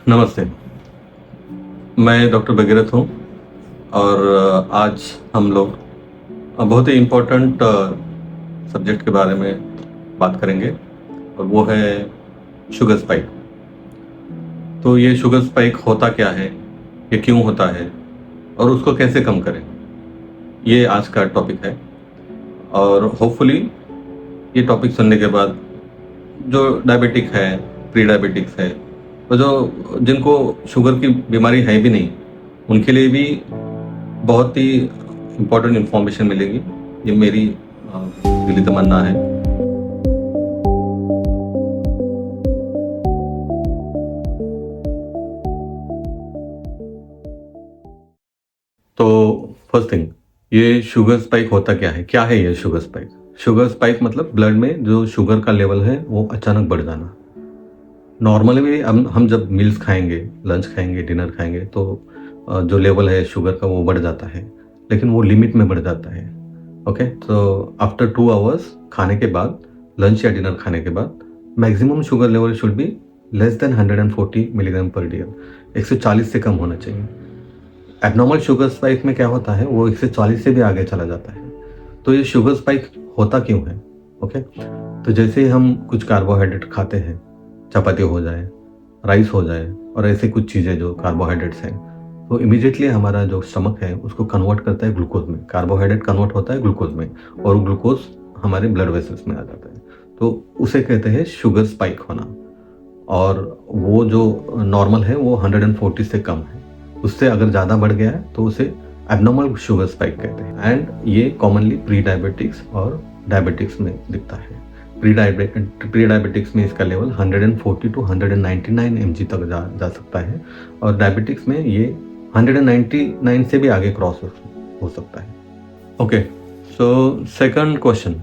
नमस्ते, मैं डॉक्टर भगीरथ हूँ और आज हम लोग बहुत ही इम्पोर्टेंट सब्जेक्ट के बारे में बात करेंगे और वो है शुगर स्पाइक। तो ये शुगर स्पाइक होता क्या है, ये क्यों होता है और उसको कैसे कम करें, ये आज का टॉपिक है। और होपफुली ये टॉपिक सुनने के बाद जो डायबिटिक है, प्री डायबिटिक्स है, तो जो जिनको शुगर की बीमारी है भी नहीं, उनके लिए भी बहुत ही इम्पोर्टेंट इन्फॉर्मेशन मिलेगी। ये मेरी दिली तमन्ना है। तो फर्स्ट थिंग, ये शुगर स्पाइक होता क्या है ये शुगर स्पाइक? शुगर स्पाइक मतलब ब्लड में जो शुगर का लेवल है वो अचानक बढ़ जाना। नॉर्मली भी हम जब मील्स खाएंगे, लंच खाएंगे, डिनर खाएंगे, तो जो लेवल है शुगर का वो बढ़ जाता है, लेकिन वो लिमिट में बढ़ जाता है। ओके, तो आफ्टर 2 आवर्स खाने के बाद, लंच या डिनर खाने के बाद, maximum sugar level should be less than 140 milligram per day. 140 से कम होना चाहिए। एबनॉर्मल शुगर स्पाइक में क्या होता है, वो 140 से भी आगे चला जाता है। तो ये शुगर स्पाइक होता क्यों है? ओके, तो जैसे हम कुछ कार्बोहाइड्रेट खाते हैं, चपाती हो जाए, राइस हो जाए और ऐसे कुछ चीज़ें जो कार्बोहाइड्रेट्स हैं, तो इमीडिएटली हमारा जो स्टमक है उसको कन्वर्ट करता है ग्लूकोज में। कार्बोहाइड्रेट कन्वर्ट होता है ग्लूकोज में और ग्लूकोज हमारे ब्लड वेसल्स में आ जाता है, तो उसे कहते हैं शुगर स्पाइक होना। और वो जो नॉर्मल है वो 140 से कम है, उससे अगर ज़्यादा बढ़ गया है तो उसे एबनॉर्मल शुगर स्पाइक कहते हैं। एंड ये कॉमनली प्री डायबिटिक्स और डायबिटिक्स में दिखता है। प्री डायबिटिक्स में इसका लेवल 140 टू 199 mg तक जा सकता है और डायबिटिक्स में ये 199 से भी आगे क्रॉस हो सकता है। ओके, सो सेकंड क्वेश्चन,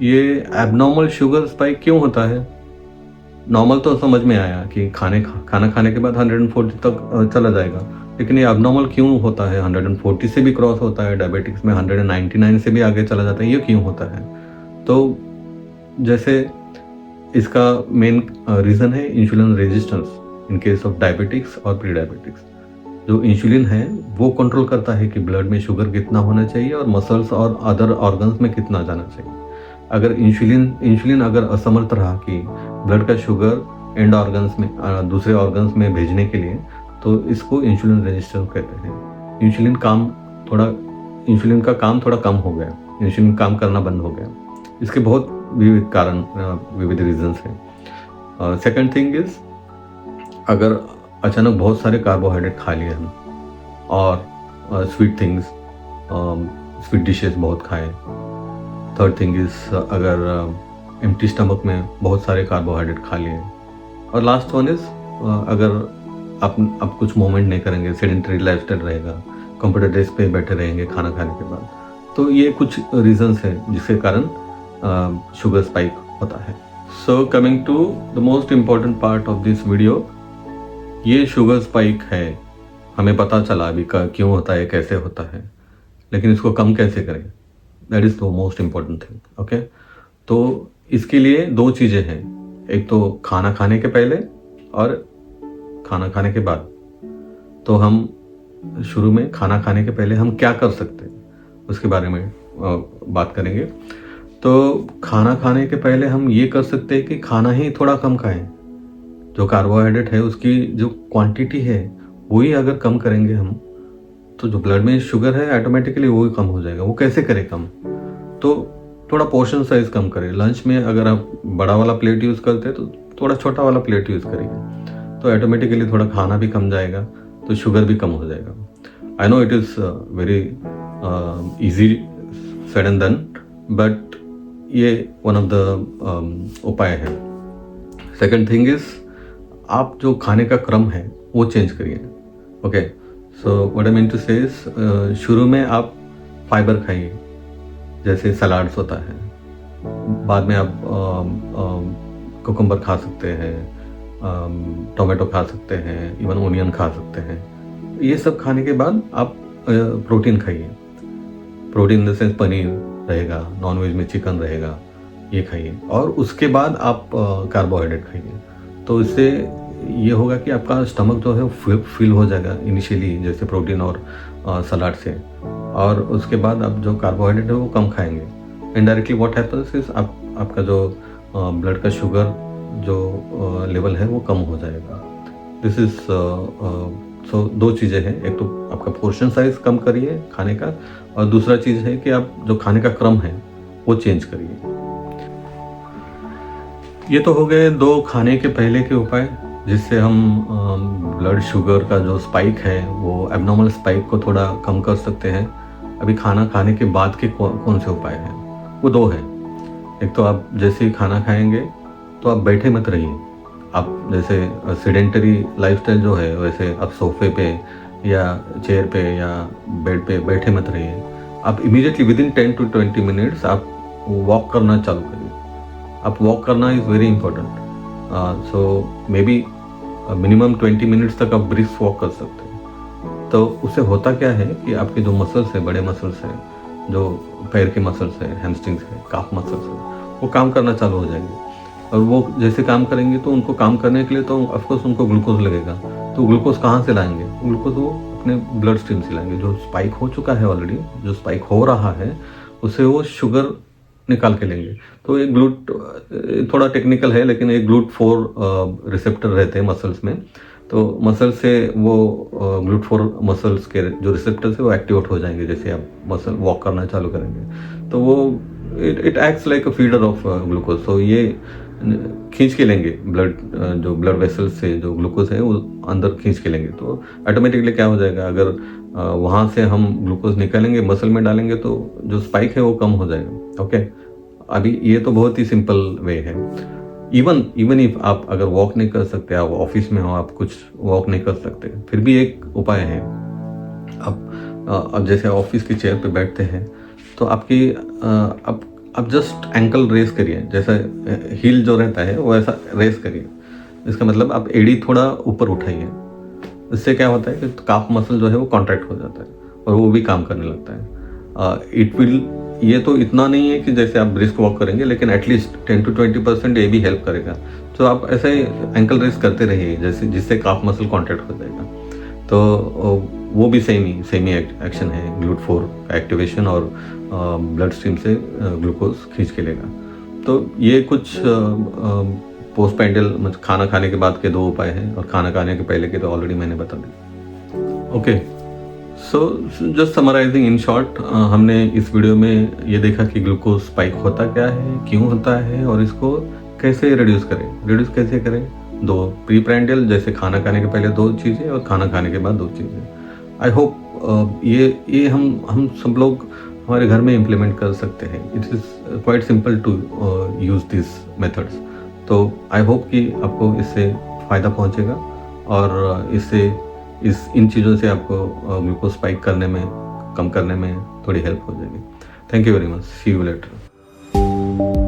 ये एबनॉर्मल शुगर स्पाइक क्यों होता है? नॉर्मल तो समझ में आया कि खाना खाने के बाद 140 तक चला जाएगा, लेकिन ये अबनॉर्मल क्यों होता है? 140 से भी क्रॉस होता है, डायबिटिक्स में 199 से भी आगे चला जाता है, ये क्यों होता है? तो जैसे इसका मेन रीज़न है insulin resistance in case of diabetics और प्री डायबिटिक्स। जो इंसुलिन है वो कंट्रोल करता है कि ब्लड में शुगर कितना होना चाहिए और मसल्स और अदर ऑर्गन्स में कितना जाना चाहिए। अगर इंसुलिन अगर असमर्थ रहा कि ब्लड का शुगर एंड ऑर्गन्स में, दूसरे ऑर्गन्स में भेजने के लिए, तो इसको इंसुलिन रेजिस्टेंस कहते हैं। इंसुलिन का काम थोड़ा कम हो गया, इंसुलिन काम करना बंद हो गया। इसके बहुत विविध कारण, विविध रीजंस हैं। सेकंड थिंग इज, अगर अचानक बहुत सारे कार्बोहाइड्रेट खा लिए हम और स्वीट थिंग्स, स्वीट डिशेस बहुत खाए। थर्ड थिंग इज, अगर एम्प्टी स्टमक में बहुत सारे कार्बोहाइड्रेट खा लिए। और लास्ट वन इज, अगर आप कुछ मूवमेंट नहीं करेंगे, सेडेंटरी लाइफस्टाइल रहेगा, कंप्यूटर डेस्क पे बैठे रहेंगे खाना खाने के बाद, तो ये कुछ रीजंस हैं जिसके कारण शुगर स्पाइक होता है। So coming to the most important part of this video, ये शुगर स्पाइक है, हमें पता चला अभी का क्यों होता है, कैसे होता है, लेकिन इसको कम कैसे करें, that is the most important thing. Okay, तो इसके लिए दो चीज़ें हैं, एक तो खाना खाने के पहले और खाना खाने के बाद। तो हम शुरू में खाना खाने के पहले हम क्या कर सकते हैं उसके बारे में बात करेंगे। तो खाना खाने के पहले हम ये कर सकते हैं कि खाना ही थोड़ा कम खाएं। जो कार्बोहाइड्रेट है उसकी जो क्वांटिटी है वही अगर कम करेंगे हम, तो जो ब्लड में शुगर है ऑटोमेटिकली वो ही कम हो जाएगा। वो कैसे करें कम? तो थोड़ा पोर्शन साइज कम करें। लंच में अगर आप बड़ा वाला प्लेट यूज़ करते हैं तो थोड़ा छोटा वाला प्लेट यूज़ करेंगे, तो ऑटोमेटिकली थोड़ा खाना भी कम जाएगा, तो शुगर भी कम हो जाएगा। I know it is very easy said and done, but ये वन ऑफ द उपाय है। सेकंड थिंग इज, आप जो खाने का क्रम है वो चेंज करिए। Okay, so what I mean to say is, शुरू में आप फाइबर खाइए, जैसे सलाड्स होता है। बाद में आप कुकुम्बर खा सकते हैं, टोमेटो खा सकते हैं, इवन ओनियन खा सकते हैं। ये सब खाने के बाद आप प्रोटीन खाइए। Protein in the sense paneer रहेगा, नॉनवेज में चिकन रहेगा, ये खाइए। और उसके बाद आप कार्बोहाइड्रेट खाइए। तो इससे ये होगा कि आपका स्टमक जो है वो फिल हो जाएगा इनिशियली, जैसे प्रोटीन और सलाद से, और उसके बाद आप जो कार्बोहाइड्रेट है वो कम खाएंगे। इनडायरेक्टली व्हाट हैपन्स इज आपका जो ब्लड का शुगर जो लेवल है वो कम हो जाएगा। दिस इज सो दो चीज़ें हैं, एक तो आपका पोर्शन साइज कम करिए खाने का, और दूसरा चीज़ है कि आप जो खाने का क्रम है वो चेंज करिए। ये तो हो गए दो खाने के पहले के उपाय, जिससे हम ब्लड शुगर का जो स्पाइक है वो एबनॉर्मल स्पाइक को थोड़ा कम कर सकते हैं। अभी खाना खाने के बाद के कौन से उपाय हैं, वो दो हैं। एक तो आप जैसे ही खाना खाएंगे तो आप बैठे मत रहिए। आप जैसे सेडेंटरी लाइफस्टाइल जो है वैसे आप सोफे पे या चेयर पे या बेड पे बैठे मत रहिए। आप इमीडिएटली विदिन 10 to 20 मिनट्स आप वॉक करना चालू करिए। आप वॉक करना is very important. So may be minimum 20 minutes तक आप ब्रिस्क वॉक कर सकते हैं। तो उससे होता क्या है कि आपके जो मसल्स है, बड़े मसल्स हैं, जो पैर के मसल्स हैं, हैमस्ट्रिंग्स है, काफ मसल्स है, वो काम करना चालू हो जाएंगे। और वो जैसे काम करेंगे तो उनको काम करने के लिए तो ऑफकोर्स उनको ग्लूकोज लगेगा। तो ग्लूकोज कहाँ से लाएंगे? ग्लूकोज वो अपने ब्लड स्ट्रीम से लाएंगे। जो स्पाइक हो चुका है ऑलरेडी, जो स्पाइक हो रहा है, उससे वो शुगर निकाल के लेंगे। तो एक थोड़ा टेक्निकल है, लेकिन एक GLUT4 रिसेप्टर रहते हैं मसल्स में। तो मसल से वो GLUT4 मसल्स के जो रिसेप्टर्स है वो एक्टिवेट हो जाएंगे जैसे आप मसल वॉक करना चालू करेंगे। तो वो it acts like a feeder of glucose. तो ये खींच के लेंगे जो ब्लड वेसल्स से जो ग्लूकोज है वो अंदर खींच के लेंगे। तो ऑटोमेटिकली क्या हो जाएगा, अगर वहाँ से हम ग्लूकोज निकालेंगे, मसल में डालेंगे, तो जो स्पाइक है वो कम हो जाएगा। ओके, अभी ये तो बहुत ही सिंपल वे है। इवन इफ आप अगर वॉक नहीं कर सकते, आप ऑफिस में हो, आप कुछ वॉक नहीं कर सकते, फिर भी एक उपाय है। अब जैसे ऑफिस की चेयर पे बैठते हैं तो आपकी आप जस्ट एंकल रेस करिए, जैसा हील जो रहता है वो ऐसा रेस करिए। इसका मतलब आप एड़ी थोड़ा ऊपर उठाइए। इससे क्या होता है कि काफ मसल जो है वो कॉन्ट्रैक्ट हो जाता है और वो भी काम करने लगता है। ये तो इतना नहीं है कि जैसे आप ब्रिस्क वॉक करेंगे, लेकिन एटलीस्ट 10 to 20% ये भी हेल्प करेगा। तो आप ऐसे एंकल रेस करते रहिए जिससे काफ मसल कॉन्ट्रैक्ट हो जाएगा। तो वो भी सेम ही एक्शन है, GLUT4 का एक्टिवेशन और ब्लड स्ट्रीम से ग्लूकोज खींच के लेगा। तो ये कुछ पोस्ट पैंडल खाना खाने के बाद के दो उपाय हैं, और खाना खाने के पहले के तो ऑलरेडी मैंने बता दिया। Okay, so just summarising in short, हमने इस वीडियो में ये देखा कि ग्लूकोज स्पाइक होता क्या है, क्यों होता है, और इसको कैसे रिड्यूस करें। दो प्री पैंडल, जैसे खाना खाने के पहले दो चीज़ें और खाना खाने के बाद दो चीज़ें। आई होप ये हम सब लोग हमारे घर में इम्प्लीमेंट कर सकते हैं। It is quite simple to use this methods. तो आई होप कि आपको इससे फ़ायदा पहुंचेगा, और इन चीज़ों से आपको ग्लूकोज स्पाइक कम करने में थोड़ी हेल्प हो जाएगी। Thank you very much, see you letter.